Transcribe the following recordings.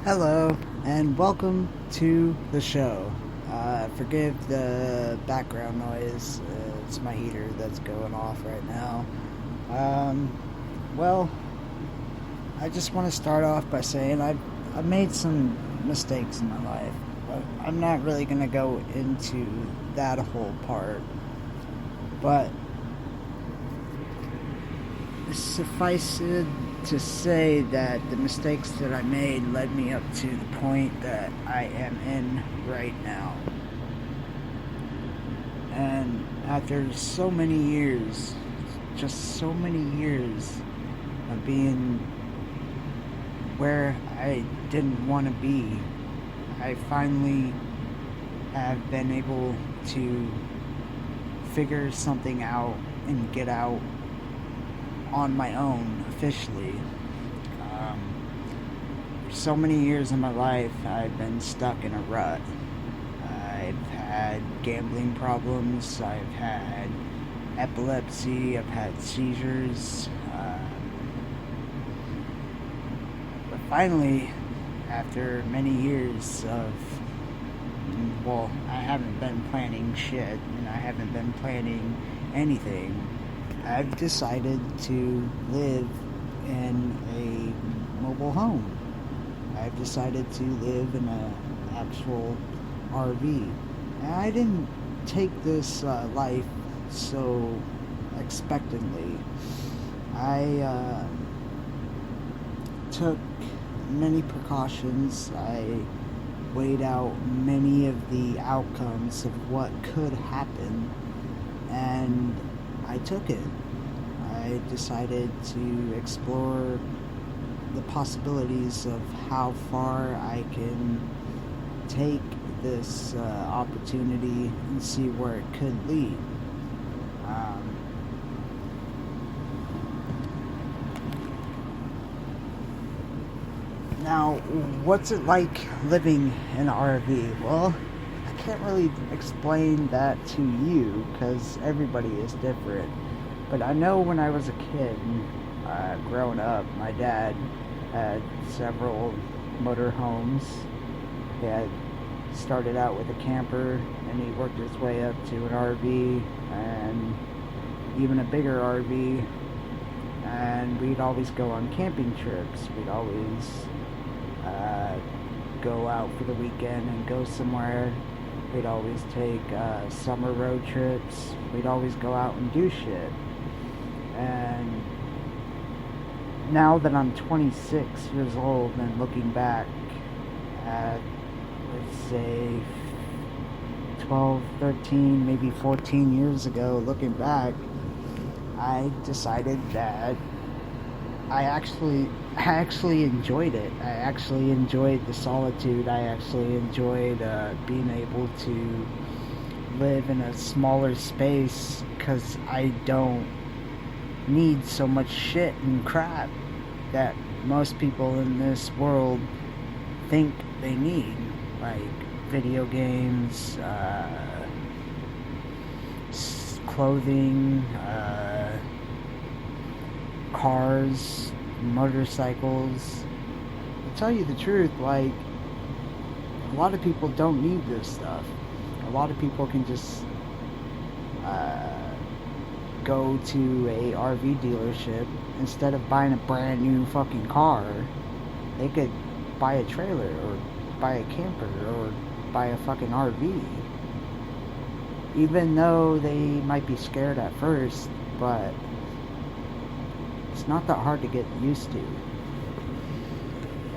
Hello, and welcome to the show. Forgive the background noise. It's my heater that's going off right now. Um, well, I just want to start off by saying I've made some mistakes in my life, but I'm not really going to go into that whole part. But suffice it to say that the mistakes that I made led me up to the point that I am in right now. And after so many years, just so many years of being where I didn't want to be, I finally have been able to figure something out and get out on my own officially. For so many years in my life, I've been stuck in a rut. I've had gambling problems, I've had epilepsy, I've had seizures. But finally, after many years of, well, I haven't been planning shit and I haven't been planning anything, I've decided to live in a mobile home. I've decided to live in an actual RV. And I didn't take this life so expectantly. I took many precautions. I weighed out many of the outcomes of what could happen, and I took it. I decided to explore the possibilities of how far I can take this opportunity and see where it could lead. Now, what's it like living in an RV? Well, I can't really explain that to you because everybody is different. But I know when I was a kid, growing up, my dad had several motor homes. He had started out with a camper and he worked his way up to an RV and even a bigger RV. And we'd always go on camping trips. We'd always go out for the weekend and go somewhere. We'd always take summer road trips. We'd always go out and do shit. And now that I'm 26 years old and looking back at, let's say, 12, 13, maybe 14 years ago, looking back, I decided that I actually enjoyed it. I actually enjoyed the solitude. I actually enjoyed being able to live in a smaller space because I don't need so much shit and crap that most people in this world think they need, like video games, clothing, cars, motorcycles. To tell you the truth, like, a lot of people don't need this stuff. A lot of people can just go to a RV dealership. Instead of buying a brand new fucking car, they could buy a trailer or buy a camper or buy a fucking RV. Even though they might be scared at first, but it's not that hard to get used to.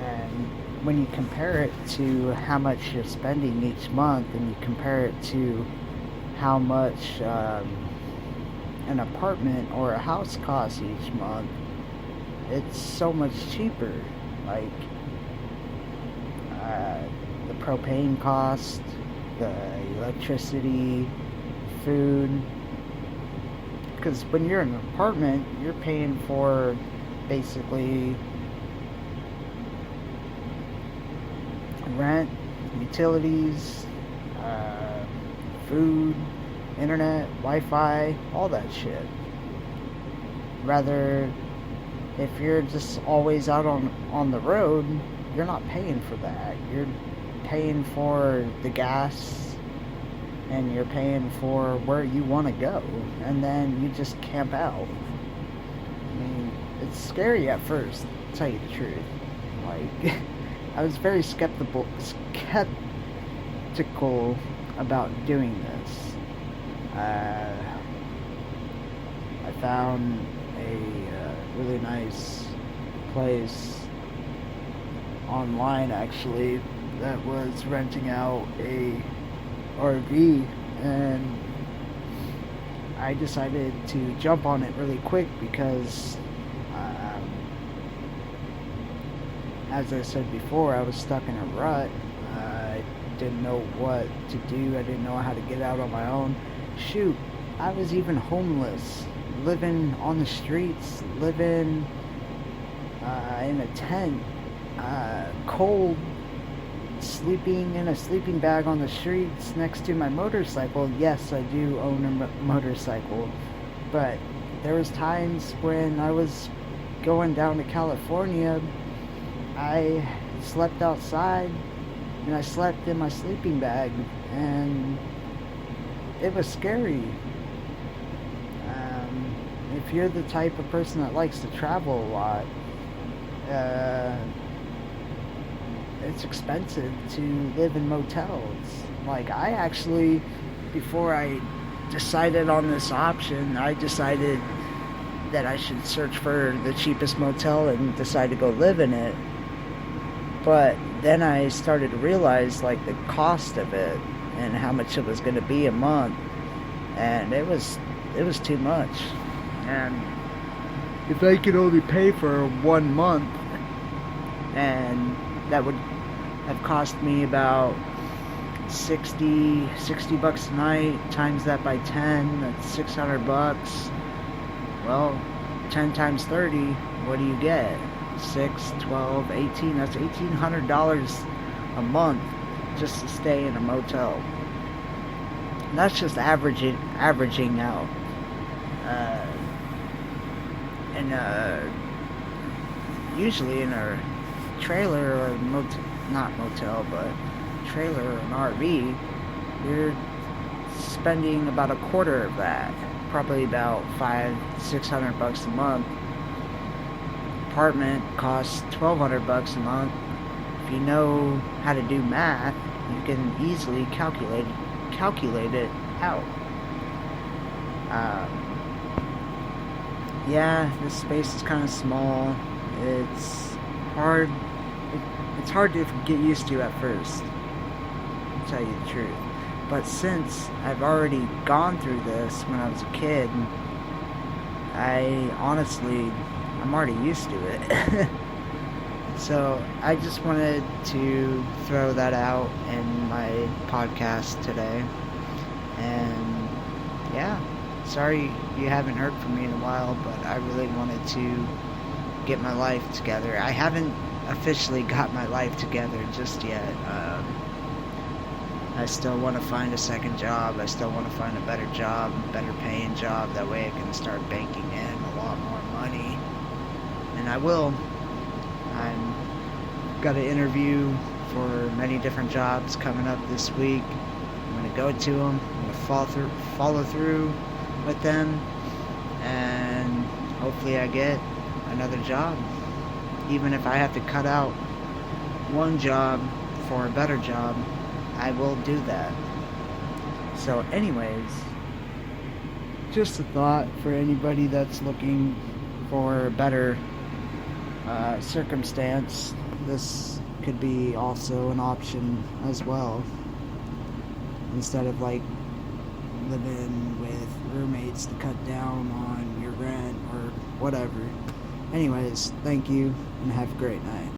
And when you compare it to how much you're spending each month, and you compare it to how much an apartment or a house costs each month, it's so much cheaper. Like the propane cost, the electricity, food. Because when you're in an apartment, you're paying for basically rent, utilities, food, internet, Wi-Fi, all that shit. Rather, if you're just always out on the road, you're not paying for that. You're paying for the gas, and you're paying for where you want to go, and then you just camp out. I mean, it's scary at first, to tell you the truth. Like, I was very skeptical about doing this. I found a really nice place online, actually, that was renting out a RV, and I decided to jump on it really quick because, as I said before, I was stuck in a rut. I didn't know what to do. I didn't know how to get out on my own. Shoot, I was even homeless, living on the streets, living in a tent, cold, sleeping in a sleeping bag on the streets next to my motorcycle. Yes, I do own a motorcycle, but there was times when I was going down to California, I slept outside, and I slept in my sleeping bag, and it was scary. If you're the type of person that likes to travel a lot, it's expensive to live in motels. Like, I actually, before I decided on this option, I decided that I should search for the cheapest motel and decide to go live in it. But then I started to realize, like, the cost of it and how much it was going to be a month, and it was too much. And if I could only pay for 1 month, and that would have cost me about 60 bucks a night, times that by 10, that's 600 bucks. Well, 10 times 30, what do you get? 6, 12, 18, that's $1,800 a month just to stay in a motel. And that's just averaging out. Usually in a trailer or not motel, but trailer or an RV, you're spending about a quarter of that, probably about $500-600 bucks a month. Apartment costs $1,200 a month. If you know how to do math, you can easily calculate it out. Yeah, this space is kind of small. It's hard. It's hard to get used to at first, to tell you the truth. But since I've already gone through this when I was a kid, I'm already used to it. So I just wanted to throw that out in my podcast today. And yeah, sorry you haven't heard from me in a while, but I really wanted to get my life together. I haven't officially got my life together just yet. I still want to find a second job. I still want to find a better job, better paying job. That way I can start banking in a lot more money. And I will. I've got an interview for many different jobs coming up this week. I'm going to go to them. I'm going to follow through with them. And hopefully I get another job. Even if I have to cut out one job for a better job, I will do that. So anyways, just a thought for anybody that's looking for a better circumstance. This could be also an option as well. Instead of like living with roommates to cut down on your rent or whatever. Anyways, thank you and have a great night.